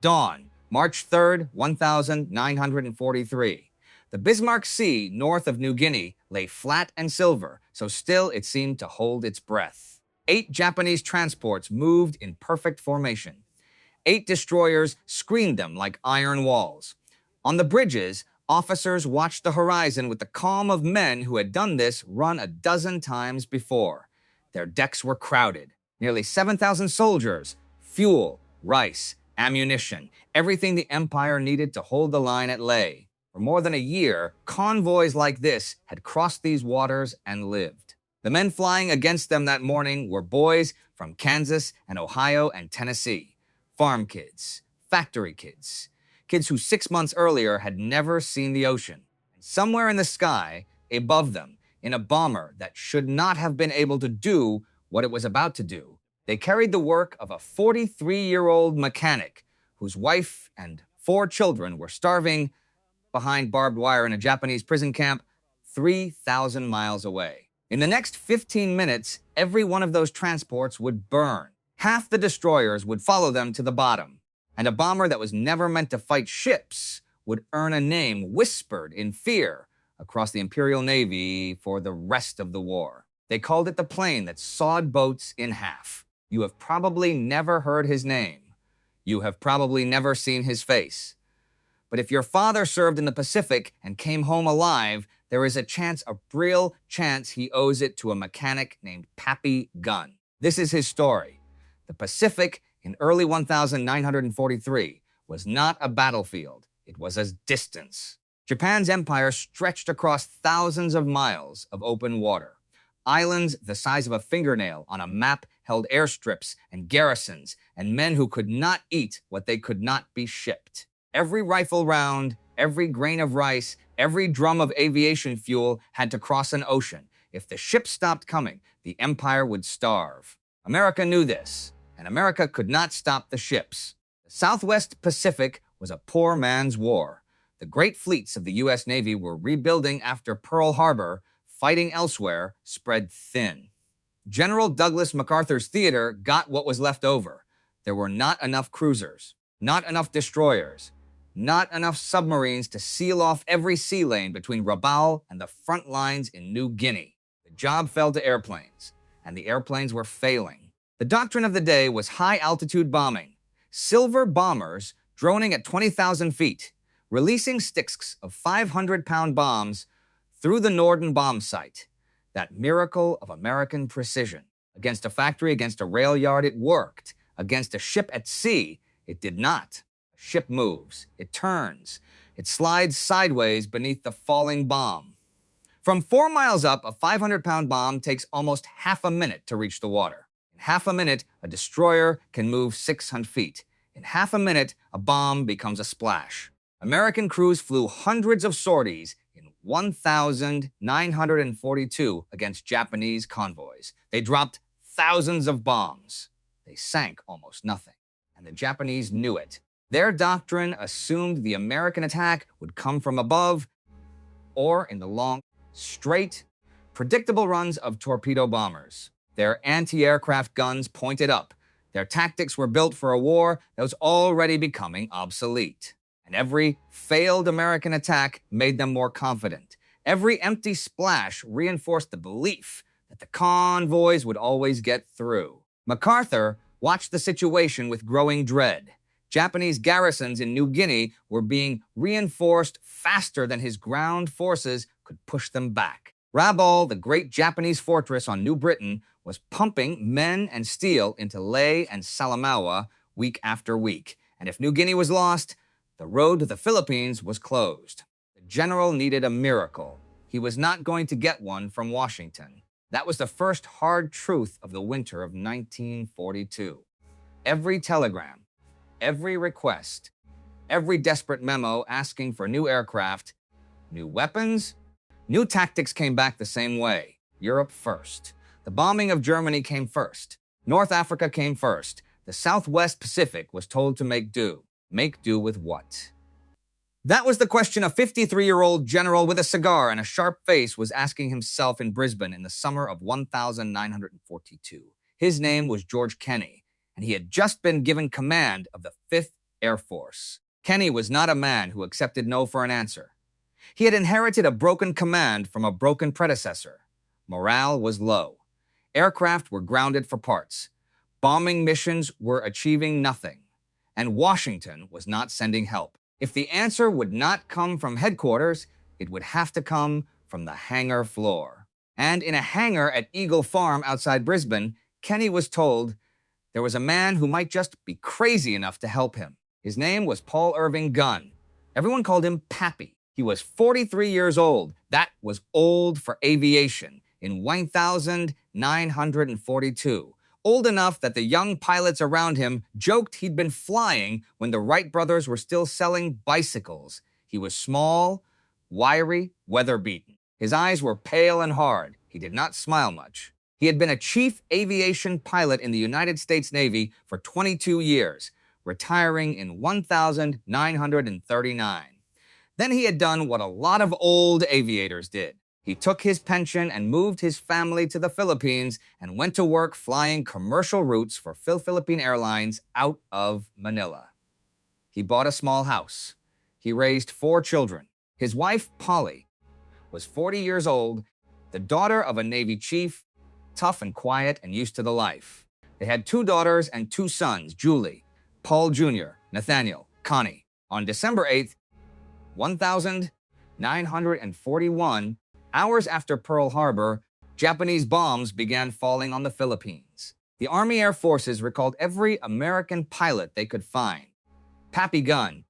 Dawn, March 3rd, 1943. The Bismarck Sea, north of New Guinea, lay flat and silver, so still it seemed to hold its breath. 8 Japanese transports moved in perfect formation. 8 destroyers screened them like iron walls. On the bridges, officers watched the horizon with the calm of men who had done this run a dozen times before. Their decks were crowded. Nearly 7,000 soldiers, fuel, rice, ammunition, everything the Empire needed to hold the line at Leh. For more than a year, convoys like this had crossed these waters and lived. The men flying against them that morning were boys from Kansas and Ohio and Tennessee. Farm kids, factory kids, kids who 6 months earlier had never seen the ocean. Somewhere in the sky, above them, in a bomber that should not have been able to do what it was about to do, they carried the work of a 43-year-old mechanic whose wife and 4 children were starving behind barbed wire in a Japanese prison camp 3,000 miles away. In the next 15 minutes, every one of those transports would burn. Half the destroyers would follow them to the bottom, and a bomber that was never meant to fight ships would earn a name whispered in fear across the Imperial Navy for the rest of the war. They called it the plane that sawed boats in half. You have probably never heard his name. You have probably never seen his face. But if your father served in the Pacific and came home alive, there is a real chance he owes it to a mechanic named Pappy Gunn. This is his story. The Pacific in early 1943 was not a battlefield. It was a distance. Japan's empire stretched across thousands of miles of open water. Islands the size of a fingernail on a map held airstrips and garrisons and men who could not eat what they could not be shipped. Every rifle round, every grain of rice, every drum of aviation fuel had to cross an ocean. If the ships stopped coming, the empire would starve. America knew this, and America could not stop the ships. The Southwest Pacific was a poor man's war. The great fleets of the U.S. Navy were rebuilding after Pearl Harbor. Fighting elsewhere spread thin. General Douglas MacArthur's theater got what was left over. There were not enough cruisers, not enough destroyers, not enough submarines to seal off every sea lane between Rabaul and the front lines in New Guinea. The job fell to airplanes, and the airplanes were failing. The doctrine of the day was high-altitude bombing. Silver bombers droning at 20,000 feet, releasing sticks of 500-pound bombs through the Norden bomb site. That miracle of American precision. Against a factory, against a rail yard, it worked. Against a ship at sea, it did not. A ship moves, it turns, it slides sideways beneath the falling bomb. From 4 miles up, a 500-pound bomb takes almost half a minute to reach the water. In half a minute, a destroyer can move 600 feet. In half a minute, a bomb becomes a splash. American crews flew hundreds of sorties 1,942 against Japanese convoys. They dropped thousands of bombs. They sank almost nothing, and the Japanese knew it. Their doctrine assumed the American attack would come from above or in the long, straight, predictable runs of torpedo bombers. Their anti-aircraft guns pointed up. Their tactics were built for a war that was already becoming obsolete. And every failed American attack made them more confident. Every empty splash reinforced the belief that the convoys would always get through. MacArthur watched the situation with growing dread. Japanese garrisons in New Guinea were being reinforced faster than his ground forces could push them back. Rabaul, the great Japanese fortress on New Britain, was pumping men and steel into Leh and Salamaua week after week. And if New Guinea was lost, the road to the Philippines was closed. The general needed a miracle. He was not going to get one from Washington. That was the first hard truth of the winter of 1942. Every telegram, every request, every desperate memo asking for new aircraft, new weapons, new tactics came back the same way. Europe first. The bombing of Germany came first. North Africa came first. The Southwest Pacific was told to make do. Make do with what? That was the question a 53-year-old general with a cigar and a sharp face was asking himself in Brisbane in the summer of 1942. His name was George Kenney, and he had just been given command of the 5th Air Force. Kenny was not a man who accepted no for an answer. He had inherited a broken command from a broken predecessor. Morale was low. Aircraft were grounded for parts. Bombing missions were achieving nothing. And Washington was not sending help. If the answer would not come from headquarters, it would have to come from the hangar floor. And in a hangar at Eagle Farm outside Brisbane, Kenny was told there was a man who might just be crazy enough to help him. His name was Paul Irving Gunn. Everyone called him Pappy. He was 43 years old. That was old for aviation in 1942. Old enough that the young pilots around him joked he'd been flying when the Wright brothers were still selling bicycles. He was small, wiry, weather-beaten. His eyes were pale and hard. He did not smile much. He had been a chief aviation pilot in the United States Navy for 22 years, retiring in 1939. Then he had done what a lot of old aviators did. He took his pension and moved his family to the Philippines and went to work flying commercial routes for Philippine Airlines out of Manila. He bought a small house. He raised 4 children. His wife, Polly, was 40 years old, the daughter of a Navy chief, tough and quiet and used to the life. They had 2 daughters and 2 sons, Julie, Paul Jr., Nathaniel, Connie. On December 8th, 1941, hours after Pearl Harbor, Japanese bombs began falling on the Philippines. The Army Air Forces recalled every American pilot they could find. Pappy Gunn,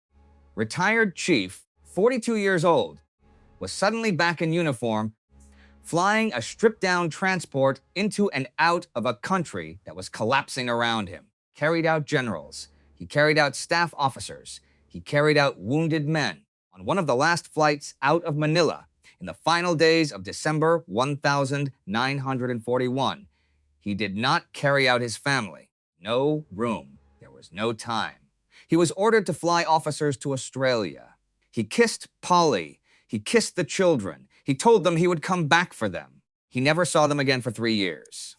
retired chief, 42 years old, was suddenly back in uniform, flying a stripped-down transport into and out of a country that was collapsing around him. Carried out generals. He carried out staff officers. He carried out wounded men. On one of the last flights out of Manila, in the final days of December 1941, he did not carry out his family. No room. There was no time. He was ordered to fly officers to Australia. He kissed Polly. He kissed the children. He told them he would come back for them. He never saw them again for 3 years.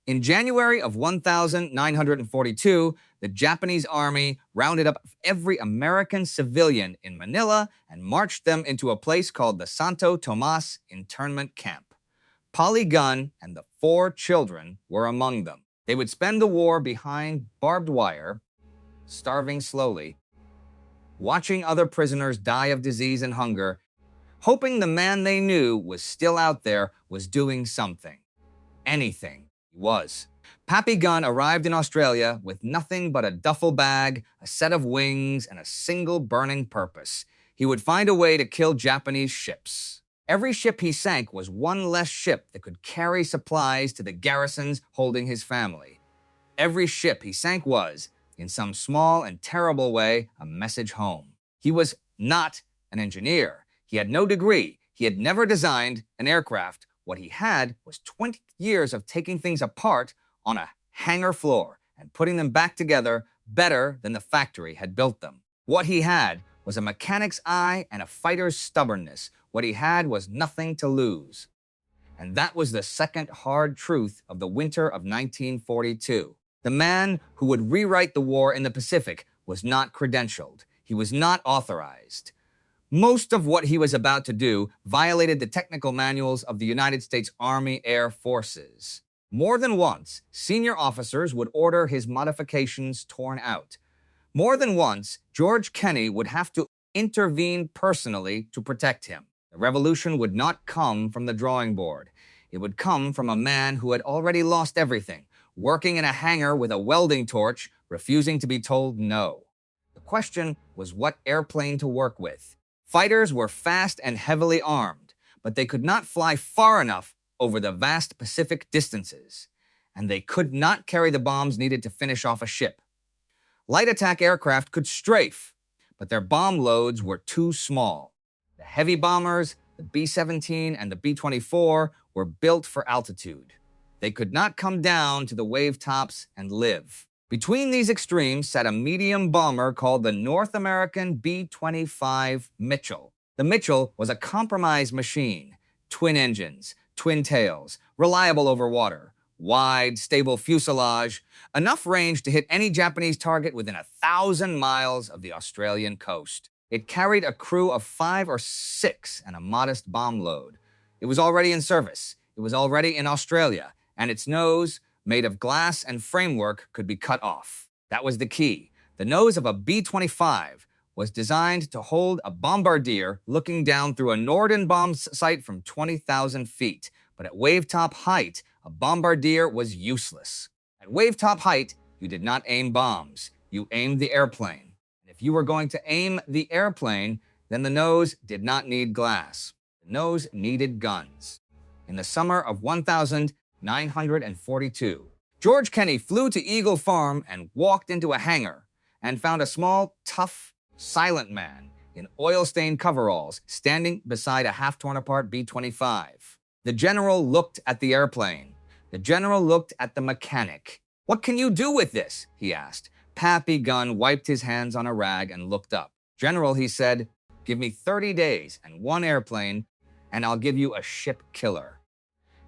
In January of 1942, the Japanese army rounded up every American civilian in Manila and marched them into a place called the Santo Tomas internment camp. Polly Gunn and the 4 children were among them. They would spend the war behind barbed wire, starving slowly, watching other prisoners die of disease and hunger, hoping the man they knew was still out there was doing something. Anything. He was. Pappy Gunn arrived in Australia with nothing but a duffel bag, a set of wings, and a single burning purpose. He would find a way to kill Japanese ships. Every ship he sank was one less ship that could carry supplies to the garrisons holding his family. Every ship he sank was, in some small and terrible way, a message home. He was not an engineer. He had no degree. He had never designed an aircraft. What he had was 20 years of taking things apart on a hangar floor and putting them back together better than the factory had built them. What he had was a mechanic's eye and a fighter's stubbornness. What he had was nothing to lose. And that was the second hard truth of the winter of 1942. The man who would rewrite the war in the Pacific was not credentialed. He was not authorized. Most of what he was about to do violated the technical manuals of the United States Army Air Forces. More than once, senior officers would order his modifications torn out. More than once, George Kenny would have to intervene personally to protect him. The revolution would not come from the drawing board. It would come from a man who had already lost everything, working in a hangar with a welding torch, refusing to be told no. The question was what airplane to work with. Fighters were fast and heavily armed, but they could not fly far enough over the vast Pacific distances, and they could not carry the bombs needed to finish off a ship. Light attack aircraft could strafe, but their bomb loads were too small. The heavy bombers, the B-17 and the B-24, were built for altitude. They could not come down to the wave tops and live. Between these extremes sat a medium bomber called the North American B-25 Mitchell. The Mitchell was a compromise machine, twin engines, twin tails, reliable over water, wide, stable fuselage, enough range to hit any Japanese target within 1,000 miles of the Australian coast. It carried a crew of 5 or 6 and a modest bomb load. It was already in service. It was already in Australia, and its nose, made of glass and framework, could be cut off. That was the key. The nose of a B-25 was designed to hold a bombardier looking down through a Norden bomb sight from 20,000 feet. But at wave-top height, a bombardier was useless. At wave-top height, you did not aim bombs. You aimed the airplane. And if you were going to aim the airplane, then the nose did not need glass. The nose needed guns. In the summer of 1942, George Kenney flew to Eagle Farm and walked into a hangar and found a small, tough, silent man in oil-stained coveralls standing beside a half-torn-apart B-25. The general looked at the airplane. The general looked at the mechanic. "What can you do with this?" he asked. Pappy Gunn wiped his hands on a rag and looked up. "General," he said, "give me 30 days and 1 airplane, and I'll give you a ship killer."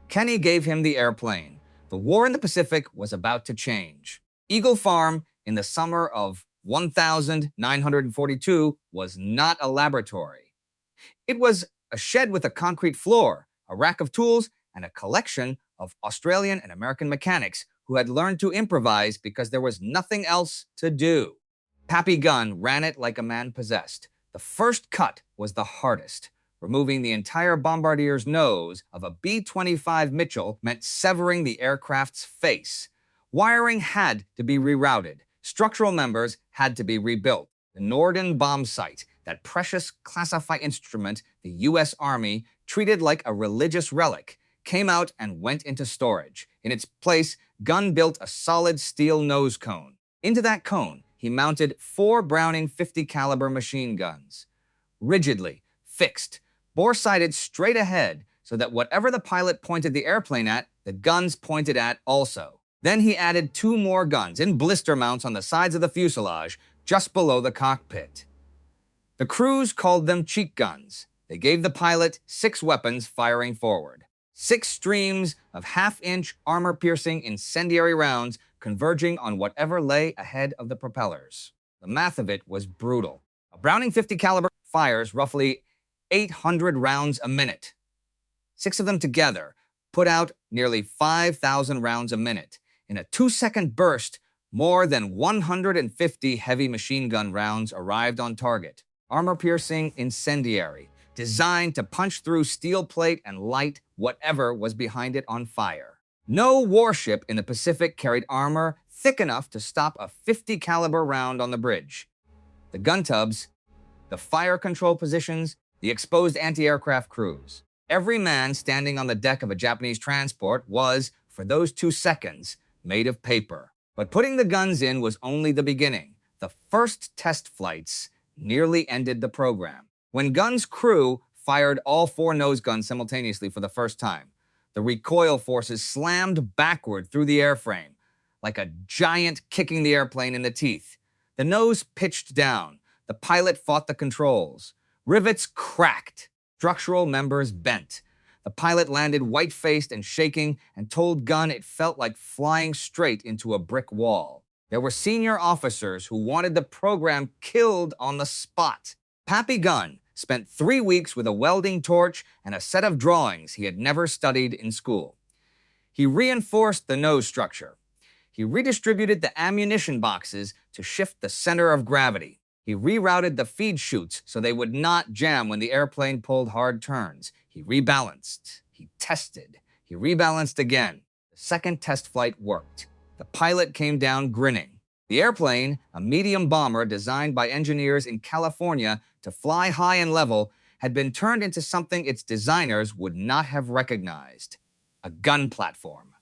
Kenney gave him the airplane. The war in the Pacific was about to change. Eagle Farm, in the summer of 1942, was not a laboratory. It was a shed with a concrete floor, a rack of tools, and a collection of Australian and American mechanics who had learned to improvise because there was nothing else to do. Pappy Gunn ran it like a man possessed. The first cut was the hardest. Removing the entire bombardier's nose of a B-25 Mitchell meant severing the aircraft's face. Wiring had to be rerouted. Structural members had to be rebuilt. The Norden bomb sight, that precious classified instrument the U.S. Army treated like a religious relic, came out and went into storage. In its place, Gunn built a solid steel nose cone. Into that cone, he mounted 4 Browning .50 caliber machine guns. Rigidly, fixed, bore-sighted straight ahead so that whatever the pilot pointed the airplane at, the guns pointed at also. Then he added 2 more guns in blister mounts on the sides of the fuselage, just below the cockpit. The crews called them cheek guns. They gave the pilot 6 weapons firing forward. 6 streams of half-inch armor-piercing incendiary rounds converging on whatever lay ahead of the propellers. The math of it was brutal. A Browning .50 caliber fires roughly 800 rounds a minute. 6 of them together put out nearly 5,000 rounds a minute. In a 2-second burst, more than 150 heavy machine gun rounds arrived on target. Armor-piercing incendiary, designed to punch through steel plate and light whatever was behind it on fire. No warship in the Pacific carried armor thick enough to stop a .50 caliber round on the bridge. The gun tubs, the fire control positions, the exposed anti-aircraft crews. Every man standing on the deck of a Japanese transport was, for those 2 seconds, made of paper. But putting the guns in was only the beginning. The first test flights nearly ended the program. When Gunn's crew fired all 4 nose guns simultaneously for the first time, the recoil forces slammed backward through the airframe, like a giant kicking the airplane in the teeth. The nose pitched down. The pilot fought the controls. Rivets cracked. Structural members bent. The pilot landed white-faced and shaking and told Gunn it felt like flying straight into a brick wall. There were senior officers who wanted the program killed on the spot. Pappy Gunn spent 3 weeks with a welding torch and a set of drawings he had never studied in school. He reinforced the nose structure. He redistributed the ammunition boxes to shift the center of gravity. He rerouted the feed chutes so they would not jam when the airplane pulled hard turns. He rebalanced. He tested. He rebalanced again. The second test flight worked. The pilot came down grinning. The airplane, a medium bomber designed by engineers in California to fly high and level, had been turned into something its designers would not have recognized. A gun platform.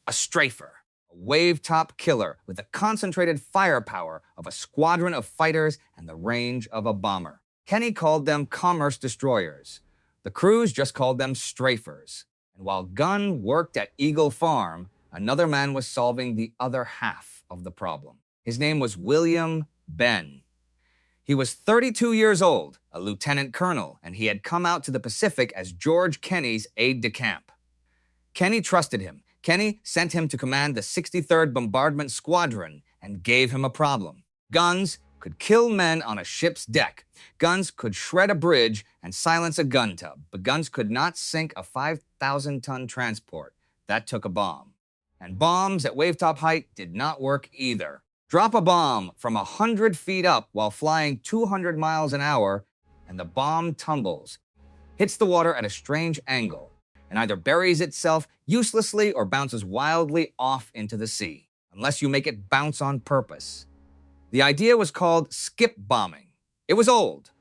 A strafer. A wave-top killer with the concentrated firepower of a squadron of fighters and the range of a bomber. Kenney called them commerce destroyers. The crews just called them strafers. And while Gunn worked at Eagle Farm, another man was solving the other half of the problem. His name was William Benn. He was 32 years old, a lieutenant colonel, and he had come out to the Pacific as George Kenney's aide-de-camp. Kenney trusted him. Kenny sent him to command the 63rd Bombardment Squadron and gave him a problem. Guns could kill men on a ship's deck. Guns could shred a bridge and silence a gun tub, but guns could not sink a 5,000-ton transport. That took a bomb. And bombs at wavetop height did not work either. Drop a bomb from 100 feet up while flying 200 miles an hour, and the bomb tumbles, hits the water at a strange angle, and either buries itself uselessly or bounces wildly off into the sea, unless you make it bounce on purpose. The idea was called skip bombing. It was old.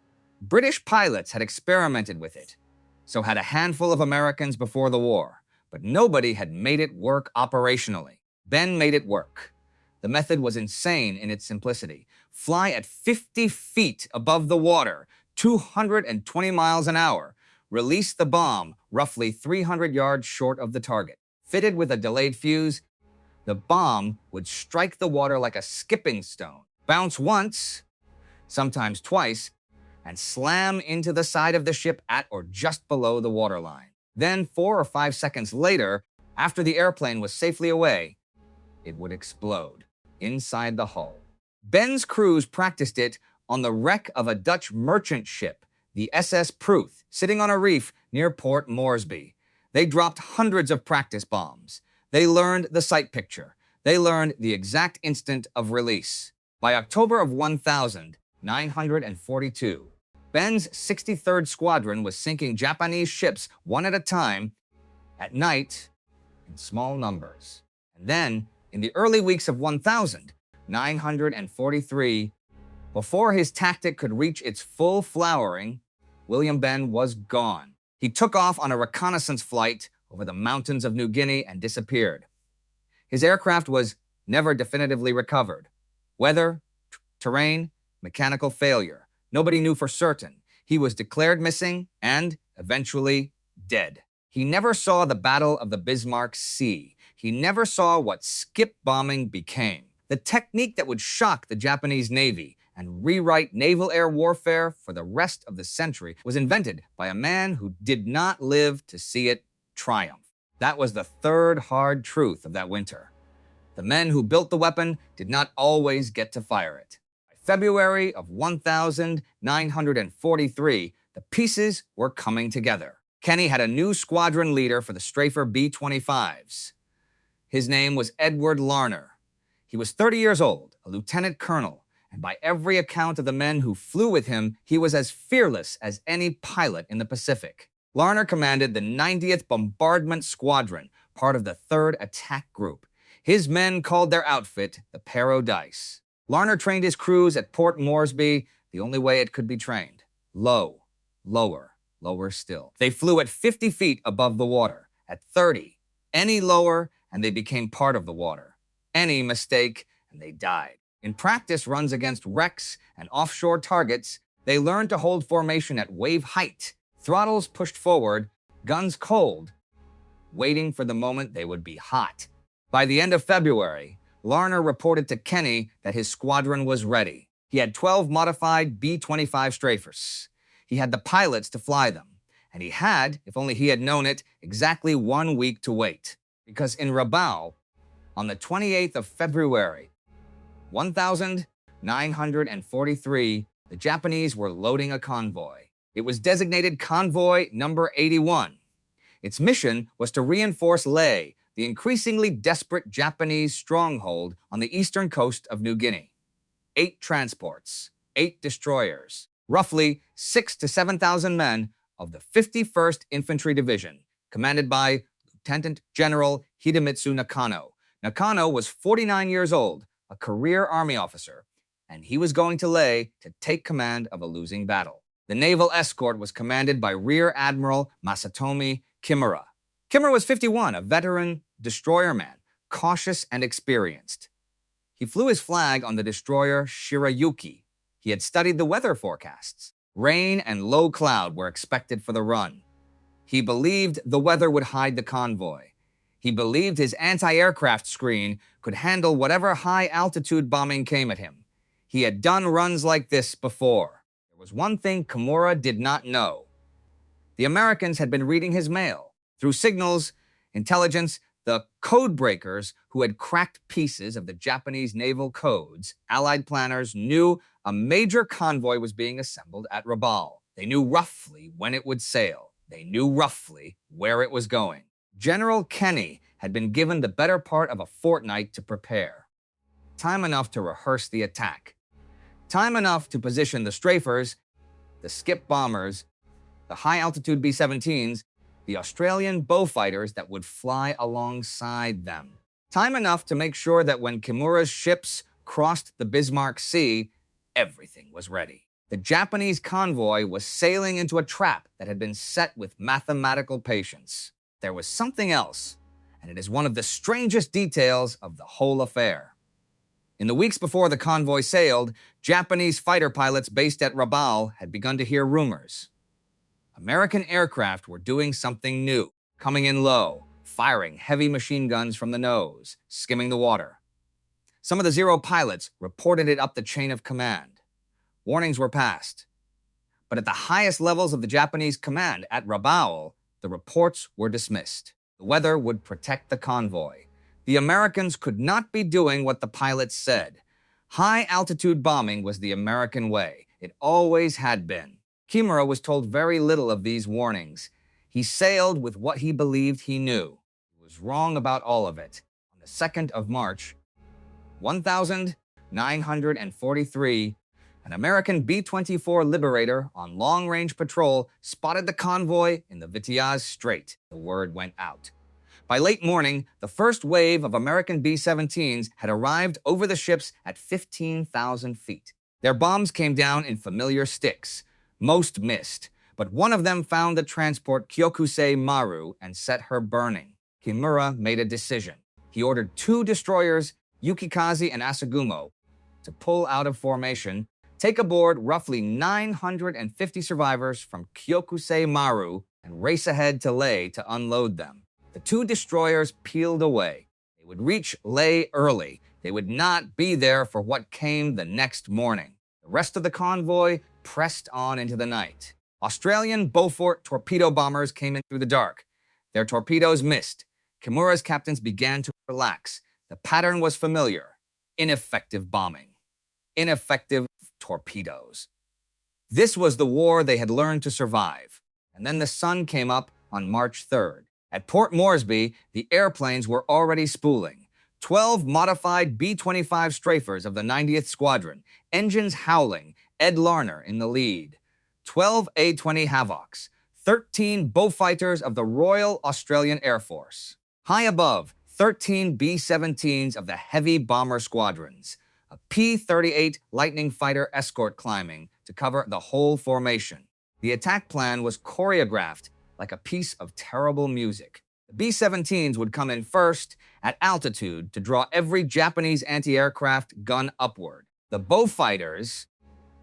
British pilots had experimented with it, so had a handful of Americans before the war, but nobody had made it work operationally. Ben made it work. The method was insane in its simplicity. Fly at 50 feet above the water, 220 miles an hour. Release the bomb roughly 300 yards short of the target. Fitted with a delayed fuse, the bomb would strike the water like a skipping stone, bounce once, sometimes twice, and slam into the side of the ship at or just below the waterline. Then 4 or 5 seconds later, after the airplane was safely away, it would explode inside the hull. Ben's crews practiced it on the wreck of a Dutch merchant ship, the SS Pruth, sitting on a reef near Port Moresby. They dropped hundreds of practice bombs. They learned the sight picture. They learned the exact instant of release. By October of 1942, Ben's 63rd Squadron was sinking Japanese ships one at a time, at night, in small numbers. And then, in the early weeks of 1943, before his tactic could reach its full flowering, William Ben was gone. He took off on a reconnaissance flight over the mountains of New Guinea and disappeared. His aircraft was never definitively recovered. Weather, terrain, mechanical failure. Nobody knew for certain. He was declared missing and, eventually, dead. He never saw the Battle of the Bismarck Sea. He never saw what skip bombing became. The technique that would shock the Japanese Navy and rewrite naval air warfare for the rest of the century was invented by a man who did not live to see it triumph. That was the third hard truth of that winter. The men who built the weapon did not always get to fire it. By February of 1943, the pieces were coming together. Kenny had a new squadron leader for the Strafer B-25s. His name was Edward Larner. He was 30 years old, a lieutenant colonel, and by every account of the men who flew with him, he was as fearless as any pilot in the Pacific. Larner commanded the 90th Bombardment Squadron, part of the 3rd Attack Group. His men called their outfit the Paradise. Larner trained his crews at Port Moresby the only way it could be trained. Low, lower, lower still. They flew at 50 feet above the water, at 30. Any lower, and they became part of the water. Any mistake, and they died. In practice runs against wrecks and offshore targets, they learned to hold formation at wave height, throttles pushed forward, guns cold, waiting for the moment they would be hot. By the end of February, Larner reported to Kenny that his squadron was ready. He had 12 modified B-25 Strafers. He had the pilots to fly them. And he had, if only he had known it, exactly 1 week to wait. Because in Rabaul, on the 28th of February, 1943, the Japanese were loading a convoy. It was designated Convoy Number 81. Its mission was to reinforce Lae, the increasingly desperate Japanese stronghold on the eastern coast of New Guinea. 8 transports, 8 destroyers, roughly 6,000 to 7,000 men of the 51st Infantry Division, commanded by Lieutenant General Hidemitsu Nakano. Nakano was 49 years old, a career army officer, and he was going to Lae to take command of a losing battle. The naval escort was commanded by Rear Admiral Masatomi Kimura. Kimura was 51, a veteran destroyerman, cautious and experienced. He flew his flag on the destroyer Shirayuki. He had studied the weather forecasts. Rain and low cloud were expected for the run. He believed the weather would hide the convoy. He believed his anti-aircraft screen could handle whatever high-altitude bombing came at him. He had done runs like this before. There was one thing Kimura did not know. The Americans had been reading his mail. Through signals, intelligence, The code breakers, who had cracked pieces of the Japanese naval codes, Allied planners knew a major convoy was being assembled at Rabaul. They knew roughly when it would sail. They knew roughly where it was going. General Kenny had been given the better part of a fortnight to prepare. Time enough to rehearse the attack. Time enough to position the strafers, the skip bombers, the high-altitude B-17s, the Australian Beaufighters that would fly alongside them. Time enough to make sure that when Kimura's ships crossed the Bismarck Sea, everything was ready. The Japanese convoy was sailing into a trap that had been set with mathematical patience. There was something else, and it is one of the strangest details of the whole affair. In the weeks before the convoy sailed, Japanese fighter pilots based at Rabaul had begun to hear rumors. American aircraft were doing something new, coming in low, firing heavy machine guns from the nose, skimming the water. Some of the Zero pilots reported it up the chain of command. Warnings were passed. But at the highest levels of the Japanese command at Rabaul, the reports were dismissed. The weather would protect the convoy. The Americans could not be doing what the pilots said. High-altitude bombing was the American way. It always had been. Kimura was told very little of these warnings. He sailed with what he believed he knew. He was wrong about all of it. On the 2nd of March, 1943, an American B-24 Liberator on long-range patrol spotted the convoy in the Vitiaz Strait. The word went out. By late morning, the first wave of American B-17s had arrived over the ships at 15,000 feet. Their bombs came down in familiar sticks. Most missed, but one of them found the transport Kyokusei Maru and set her burning. Kimura made a decision. He ordered 2 destroyers, Yukikaze and Asagumo, to pull out of formation, take aboard roughly 950 survivors from Kyokusei Maru, and race ahead to Leh to unload them. The 2 destroyers peeled away. They would reach Leh early. They would not be there for what came the next morning. The rest of the convoy pressed on into the night. Australian Beaufort torpedo bombers came in through the dark. Their torpedoes missed. Kimura's captains began to relax. The pattern was familiar. Ineffective bombing. Ineffective torpedoes. This was the war they had learned to survive. And then the sun came up on March 3rd. At Port Moresby, the airplanes were already spooling. 12 modified B-25 strafers of the 90th Squadron, engines howling, Ed Larner in the lead. 12 A-20 Havocs, 13 Beaufighters of the Royal Australian Air Force. High above, 13 B-17s of the heavy bomber squadrons. A P-38 Lightning fighter escort climbing to cover the whole formation. The attack plan was choreographed like a piece of terrible music. The B-17s would come in first at altitude to draw every Japanese anti-aircraft gun upward. The Beaufighters,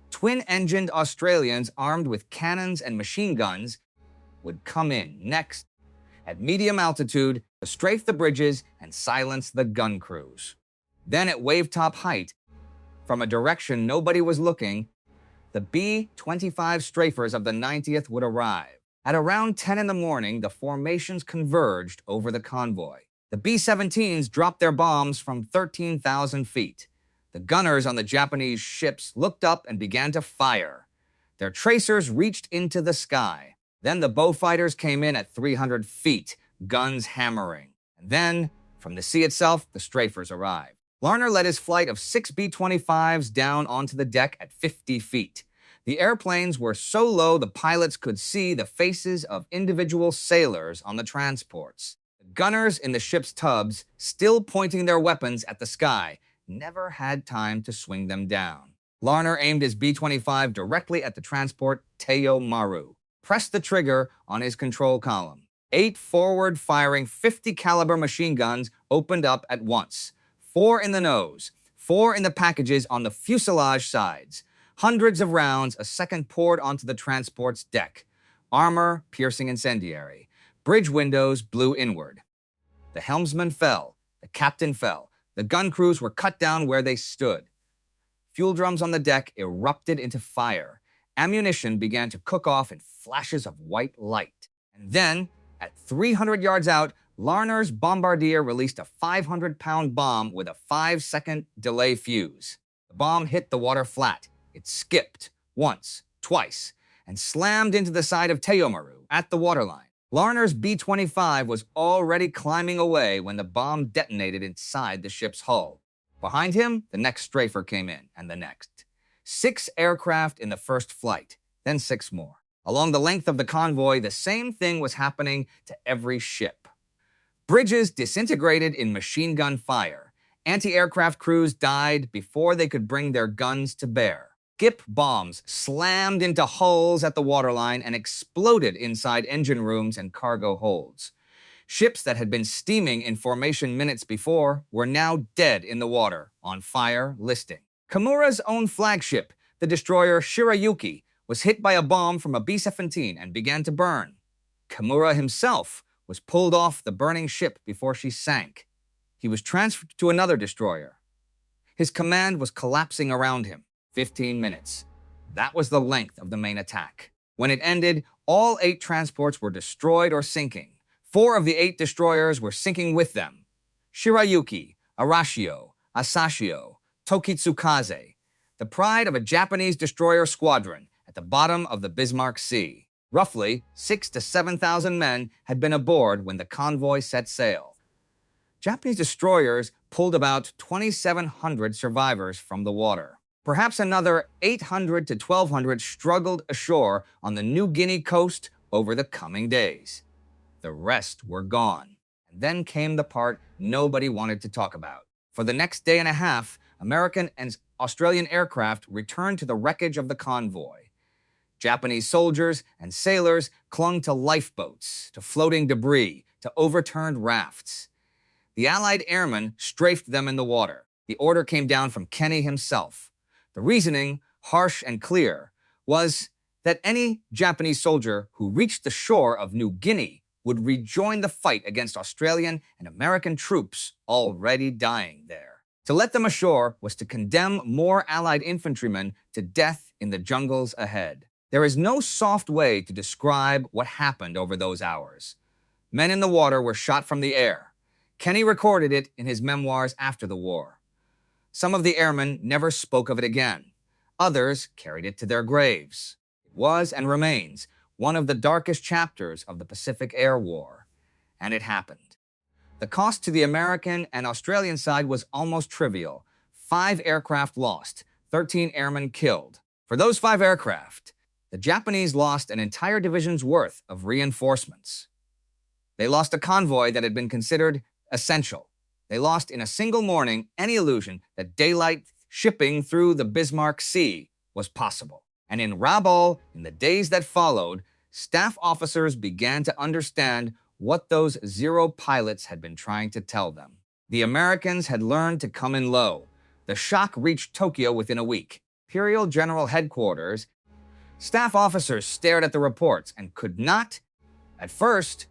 twin-engined Australians armed with cannons and machine guns, would come in next at medium altitude to strafe the bridges and silence the gun crews. Then at wave-top height, from a direction nobody was looking, the B-25 strafers of the 90th would arrive. At around 10 in the morning, the formations converged over the convoy. The B-17s dropped their bombs from 13,000 feet. The gunners on the Japanese ships looked up and began to fire. Their tracers reached into the sky. Then the Beaufighters came in at 300 feet, guns hammering. And then, from the sea itself, the strafers arrived. Larner led his flight of 6 B-25s down onto the deck at 50 feet. The airplanes were so low the pilots could see the faces of individual sailors on the transports. The gunners in the ship's tubs, still pointing their weapons at the sky, never had time to swing them down. Larner aimed his B-25 directly at the transport Teiyo Maru, pressed the trigger on his control column. 8 forward-firing 50-caliber machine guns opened up at once. 4 in the nose, 4 in the packages on the fuselage sides. Hundreds of rounds a second poured onto the transport's deck. Armor piercing incendiary. Bridge windows blew inward. The helmsman fell. The captain fell. The gun crews were cut down where they stood. Fuel drums on the deck erupted into fire. Ammunition began to cook off in flashes of white light. And then, at 300 yards out, Larner's bombardier released a 500-pound bomb with a 5-second delay fuse. The bomb hit the water flat. It skipped once, twice, and slammed into the side of Teomaru at the waterline. Larner's B-25 was already climbing away when the bomb detonated inside the ship's hull. Behind him, the next strafer came in, and the next. 6 aircraft in the first flight, then 6 more. Along the length of the convoy, the same thing was happening to every ship. Bridges disintegrated in machine gun fire. Anti-aircraft crews died before they could bring their guns to bear. Skip bombs slammed into hulls at the waterline and exploded inside engine rooms and cargo holds. Ships that had been steaming in formation minutes before were now dead in the water, on fire, listing. Kimura's own flagship, the destroyer Shirayuki, was hit by a bomb from a B-17 and began to burn. Kimura himself was pulled off the burning ship before she sank. He was transferred to another destroyer. His command was collapsing around him. 15 minutes. That was the length of the main attack. When it ended, all 8 transports were destroyed or sinking. 4 of the 8 destroyers were sinking with them. Shirayuki, Arashio, Asashio, Tokitsukaze, the pride of a Japanese destroyer squadron at the bottom of the Bismarck Sea. Roughly 6,000 to 7,000 men had been aboard when the convoy set sail. Japanese destroyers pulled about 2,700 survivors from the water. Perhaps another 800 to 1,200 struggled ashore on the New Guinea coast over the coming days. The rest were gone. And then came the part nobody wanted to talk about. For the next day and a half, American and Australian aircraft returned to the wreckage of the convoy. Japanese soldiers and sailors clung to lifeboats, to floating debris, to overturned rafts. The Allied airmen strafed them in the water. The order came down from Kenny himself. The reasoning, harsh and clear, was that any Japanese soldier who reached the shore of New Guinea would rejoin the fight against Australian and American troops already dying there. To let them ashore was to condemn more Allied infantrymen to death in the jungles ahead. There is no soft way to describe what happened over those hours. Men in the water were shot from the air. Kenny recorded it in his memoirs after the war. Some of the airmen never spoke of it again. Others carried it to their graves. It was and remains one of the darkest chapters of the Pacific Air War. And it happened. The cost to the American and Australian side was almost trivial. 5 aircraft lost, 13 airmen killed. For those 5 aircraft, the Japanese lost an entire division's worth of reinforcements. They lost a convoy that had been considered essential. They lost in a single morning any illusion that daylight shipping through the Bismarck Sea was possible. And in Rabaul, in the days that followed, staff officers began to understand what those Zero pilots had been trying to tell them. The Americans had learned to come in low. The shock reached Tokyo within a week. Imperial General Headquarters. Staff officers stared at the reports and could not, at first,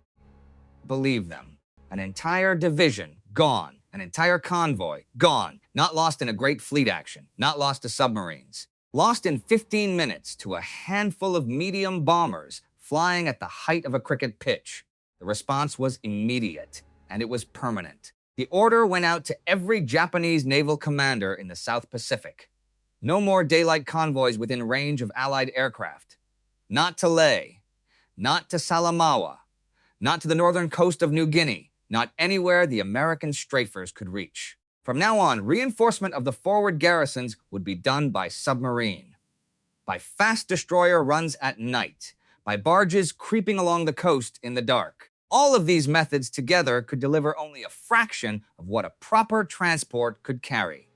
believe them. An entire division gone, an entire convoy gone, not lost in a great fleet action, not lost to submarines. Lost in 15 minutes to a handful of medium bombers flying at the height of a cricket pitch. The response was immediate, and it was permanent. The order went out to every Japanese naval commander in the South Pacific. No more daylight convoys within range of Allied aircraft. Not to Lae, not to Salamaua, not to the northern coast of New Guinea, not anywhere the American strafers could reach. From now on, reinforcement of the forward garrisons would be done by submarine, by fast destroyer runs at night, by barges creeping along the coast in the dark. All of these methods together could deliver only a fraction of what a proper transport could carry.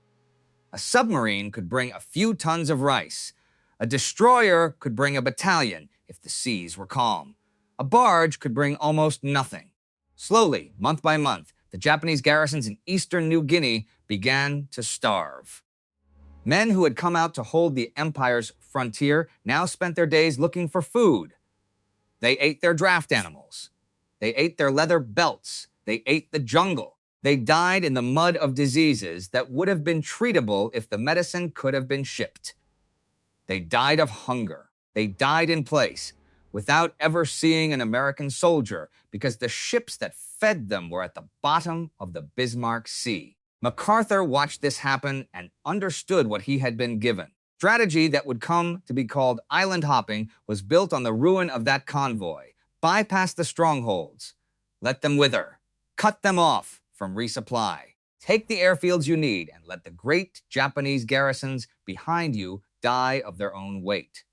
A submarine could bring a few tons of rice. A destroyer could bring a battalion if the seas were calm. A barge could bring almost nothing. Slowly, month by month, the Japanese garrisons in eastern New Guinea began to starve. Men who had come out to hold the empire's frontier now spent their days looking for food. They ate their draft animals. They ate their leather belts. They ate the jungle. They died in the mud of diseases that would have been treatable if the medicine could have been shipped. They died of hunger. They died in place, without ever seeing an American soldier because the ships that fed them were at the bottom of the Bismarck Sea. MacArthur watched this happen and understood what he had been given. Strategy that would come to be called island hopping was built on the ruin of that convoy. Bypass the strongholds. Let them wither. Cut them off from resupply. Take the airfields you need and let the great Japanese garrisons behind you die of their own weight.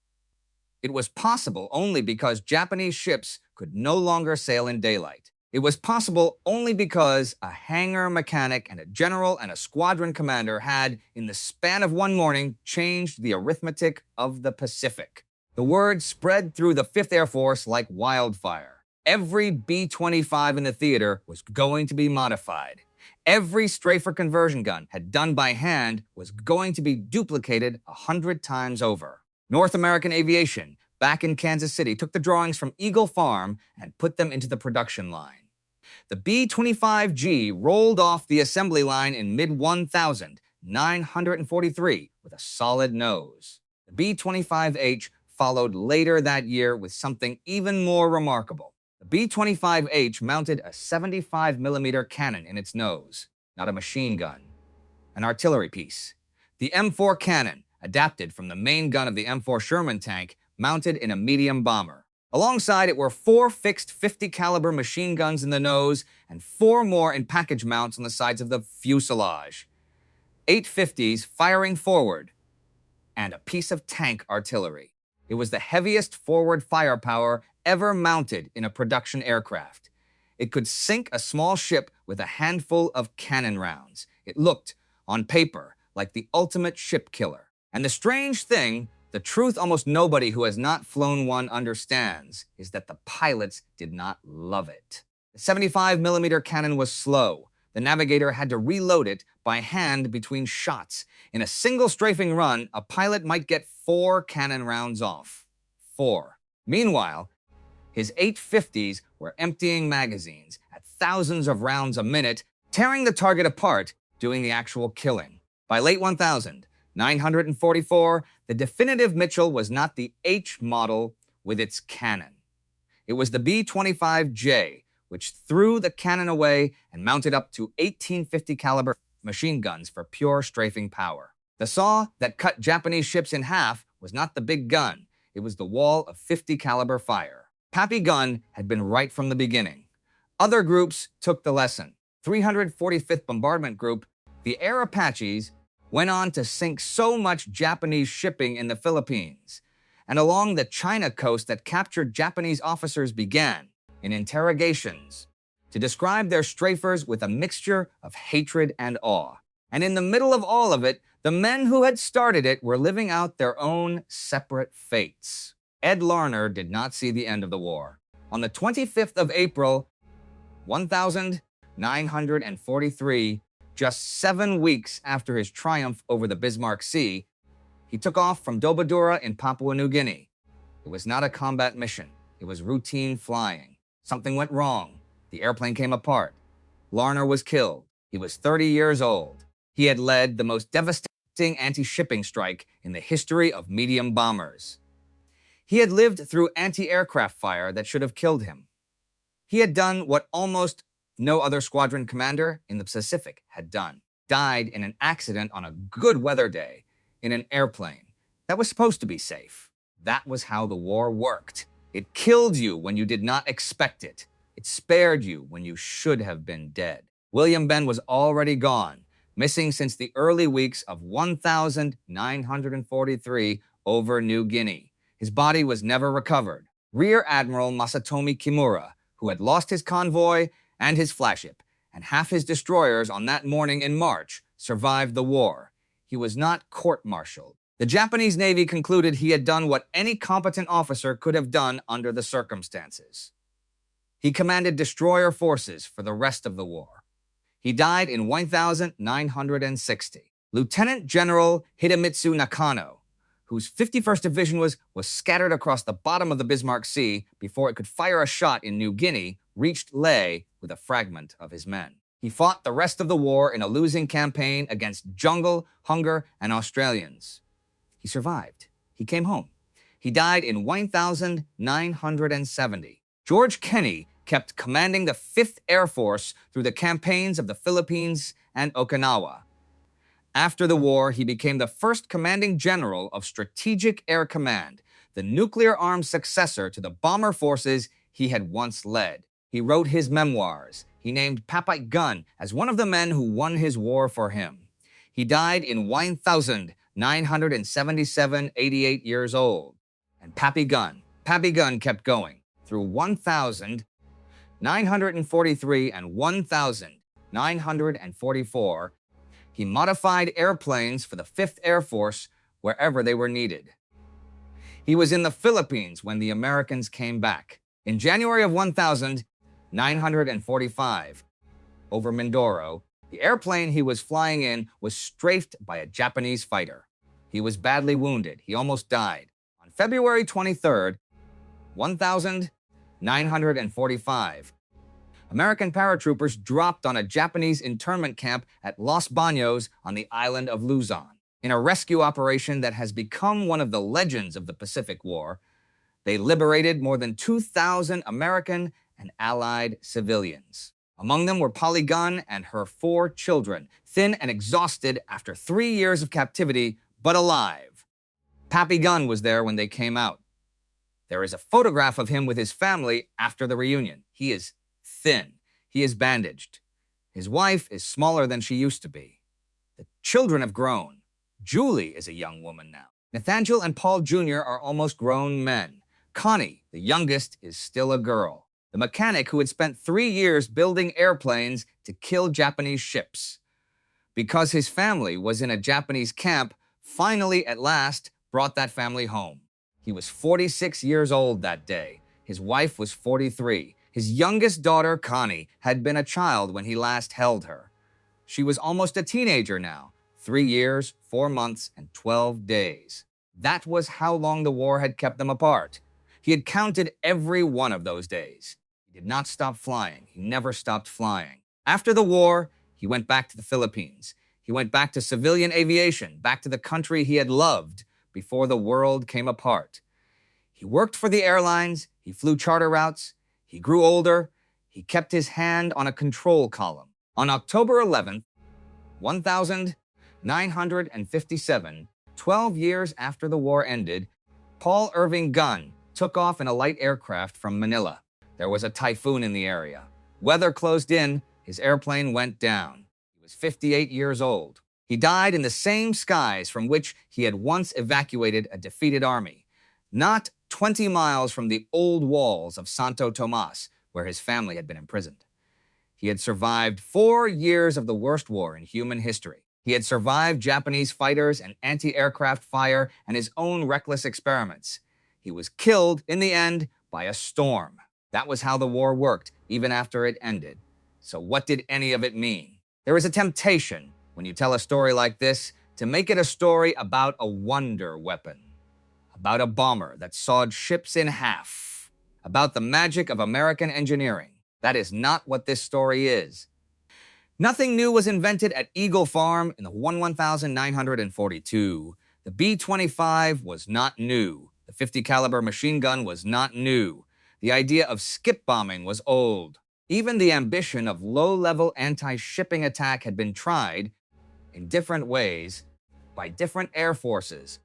It was possible only because Japanese ships could no longer sail in daylight. It was possible only because a hangar mechanic and a general and a squadron commander had, in the span of one morning, changed the arithmetic of the Pacific. The word spread through the 5th Air Force like wildfire. Every B-25 in the theater was going to be modified. Every strafer conversion gun had done by hand was going to be duplicated 100 times over. North American Aviation, back in Kansas City, took the drawings from Eagle Farm and put them into the production line. The B-25G rolled off the assembly line in mid-1943 with a solid nose. The B-25H followed later that year with something even more remarkable. The B-25H mounted a 75mm cannon in its nose, not a machine gun, an artillery piece. The M4 cannon, adapted from the main gun of the M4 Sherman tank, mounted in a medium bomber. Alongside it were 4 fixed 50 caliber machine guns in the nose and 4 more in package mounts on the sides of the fuselage. 850s firing forward, and a piece of tank artillery. It was the heaviest forward firepower ever mounted in a production aircraft. It could sink a small ship with a handful of cannon rounds. It looked, on paper, like the ultimate ship killer. And the strange thing, the truth almost nobody who has not flown one understands, is that the pilots did not love it. The 75mm cannon was slow. The navigator had to reload it by hand between shots. In a single strafing run, a pilot might get 4 cannon rounds off. 4. Meanwhile, his 850s were emptying magazines at thousands of rounds a minute, tearing the target apart, doing the actual killing. By late 1944, the definitive Mitchell was not the H model with its cannon. It was the B-25J, which threw the cannon away and mounted up to 1850 caliber machine guns for pure strafing power. The saw that cut Japanese ships in half was not the big gun, it was the wall of 50 caliber fire. Pappy Gunn had been right from the beginning. Other groups took the lesson. 345th Bombardment Group, the Air Apaches, went on to sink so much Japanese shipping in the Philippines and along the China coast that captured Japanese officers began, in interrogations, to describe their strafers with a mixture of hatred and awe. And in the middle of all of it, the men who had started it were living out their own separate fates. Ed Larner did not see the end of the war. On the 25th of April, 1943, just 7 weeks after his triumph over the Bismarck Sea, he took off from Dobodura in Papua New Guinea. It was not a combat mission. It was routine flying. Something went wrong. The airplane came apart. Larner was killed. He was 30 years old. He had led the most devastating anti-shipping strike in the history of medium bombers. He had lived through anti-aircraft fire that should have killed him. He had done what almost no other squadron commander in the Pacific had done. Died in an accident on a good weather day in an airplane that was supposed to be safe. That was how the war worked. It killed you when you did not expect it. It spared you when you should have been dead. William Benn was already gone, missing since the early weeks of 1943 over New Guinea. His body was never recovered. Rear Admiral Masatomi Kimura, who had lost his convoy and his flagship, and half his destroyers on that morning in March, survived the war. He was not court-martialed. The Japanese Navy concluded he had done what any competent officer could have done under the circumstances. He commanded destroyer forces for the rest of the war. He died in 1960. Lieutenant General Hidemitsu Nakano, whose 51st Division was scattered across the bottom of the Bismarck Sea before it could fire a shot in New Guinea, reached Lae with a fragment of his men. He fought the rest of the war in a losing campaign against jungle, hunger, and Australians. He survived. He came home. He died in 1970. George Kenney kept commanding the 5th Air Force through the campaigns of the Philippines and Okinawa. After the war, he became the first commanding general of Strategic Air Command, the nuclear-armed successor to the bomber forces he had once led. He wrote his memoirs. He named Papay Gun as one of the men who won his war for him. He died in 1977, 88 years old. And Papay Gun kept going through 1943 and 1944. He modified airplanes for the 5th Air Force wherever they were needed. He was in the Philippines when the Americans came back. In January of 1945, over Mindoro, the airplane he was flying in was strafed by a Japanese fighter. He was badly wounded. He almost died. On February 23rd, 1945, American paratroopers dropped on a Japanese internment camp at Los Baños on the island of Luzon. In a rescue operation that has become one of the legends of the Pacific War, they liberated more than 2,000 American and Allied civilians. Among them were Papay Gun and her 4 children, thin and exhausted after 3 years of captivity, but alive. Papay Gun was there when they came out. There is a photograph of him with his family after the reunion. He is thin. He is bandaged. His wife is smaller than she used to be. The children have grown. Julie is a young woman now. Nathaniel and Paul Jr. are almost grown men. Connie, the youngest, is still a girl. The mechanic who had spent 3 years building airplanes to kill Japanese ships. Because his family was in a Japanese camp, finally, at last, brought that family home. He was 46 years old that day. His wife was 43. His youngest daughter, Connie, had been a child when he last held her. She was almost a teenager now, 3 years, 4 months, and 12 days. That was how long the war had kept them apart. He had counted every one of those days. He did not stop flying. He never stopped flying. After the war, he went back to the Philippines. He went back to civilian aviation, back to the country he had loved before the world came apart. He worked for the airlines. He flew charter routes. He grew older. He kept his hand on a control column. On October 11th, 1957, 12 years after the war ended, Paul Irving Gun took off in a light aircraft from Manila. There was a typhoon in the area. Weather closed in. His airplane went down. He was 58 years old. He died in the same skies from which he had once evacuated a defeated army, not 20 miles from the old walls of Santo Tomas, where his family had been imprisoned. He had survived 4 years of the worst war in human history. He had survived Japanese fighters and anti-aircraft fire and his own reckless experiments. He was killed, in the end, by a storm. That was how the war worked, even after it ended. So what did any of it mean? There is a temptation, when you tell a story like this, to make it a story about a wonder weapon, about a bomber that sawed ships in half, about the magic of American engineering. That is not what this story is. Nothing new was invented at Eagle Farm in the 1942. The B-25 was not new. The 50 caliber machine gun was not new. The idea of skip bombing was old. Even the ambition of low-level anti-shipping attack had been tried in different ways by different air forces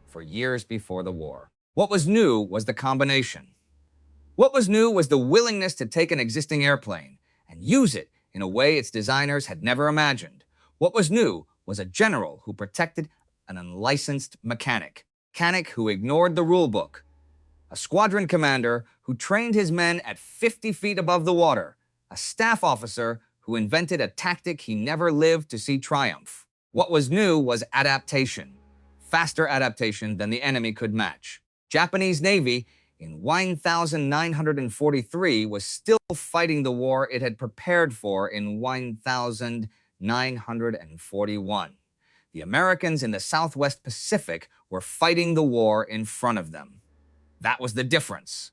for years before the war. What was new was the combination. What was new was the willingness to take an existing airplane and use it in a way its designers had never imagined. What was new was a general who protected an unlicensed mechanic who ignored the rule book, a squadron commander who trained his men at 50 feet above the water, a staff officer who invented a tactic he never lived to see triumph. What was new was adaptation, faster adaptation than the enemy could match. Japanese Navy in 1943 was still fighting the war it had prepared for in 1941. The Americans in the Southwest Pacific were fighting the war in front of them. That was the difference.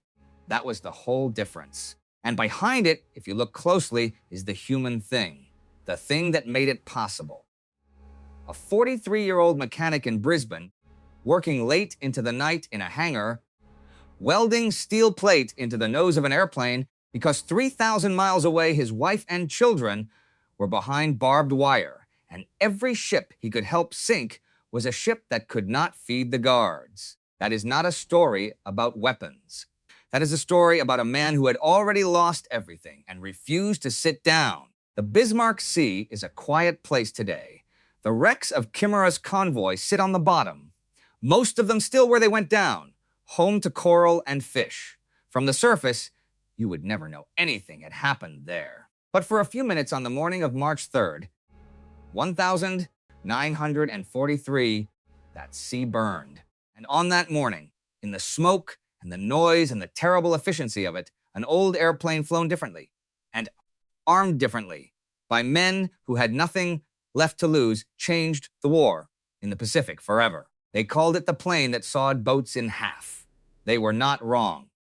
That was the whole difference. And behind it, if you look closely, is the human thing, the thing that made it possible. A 43-year-old mechanic in Brisbane working late into the night in a hangar, welding steel plate into the nose of an airplane because 3,000 miles away his wife and children were behind barbed wire, and every ship he could help sink was a ship that could not feed the guards. That is not a story about weapons. That is a story about a man who had already lost everything and refused to sit down. The Bismarck Sea is a quiet place today. The wrecks of Kimura's convoy sit on the bottom, most of them still where they went down, home to coral and fish. From the surface, you would never know anything had happened there. But for a few minutes on the morning of March 3rd, 1943, that sea burned. And on that morning, in the smoke and the noise and the terrible efficiency of it, an old airplane flown differently and armed differently by men who had nothing left to lose changed the war in the Pacific forever. They called it the plane that sawed boats in half. They were not wrong.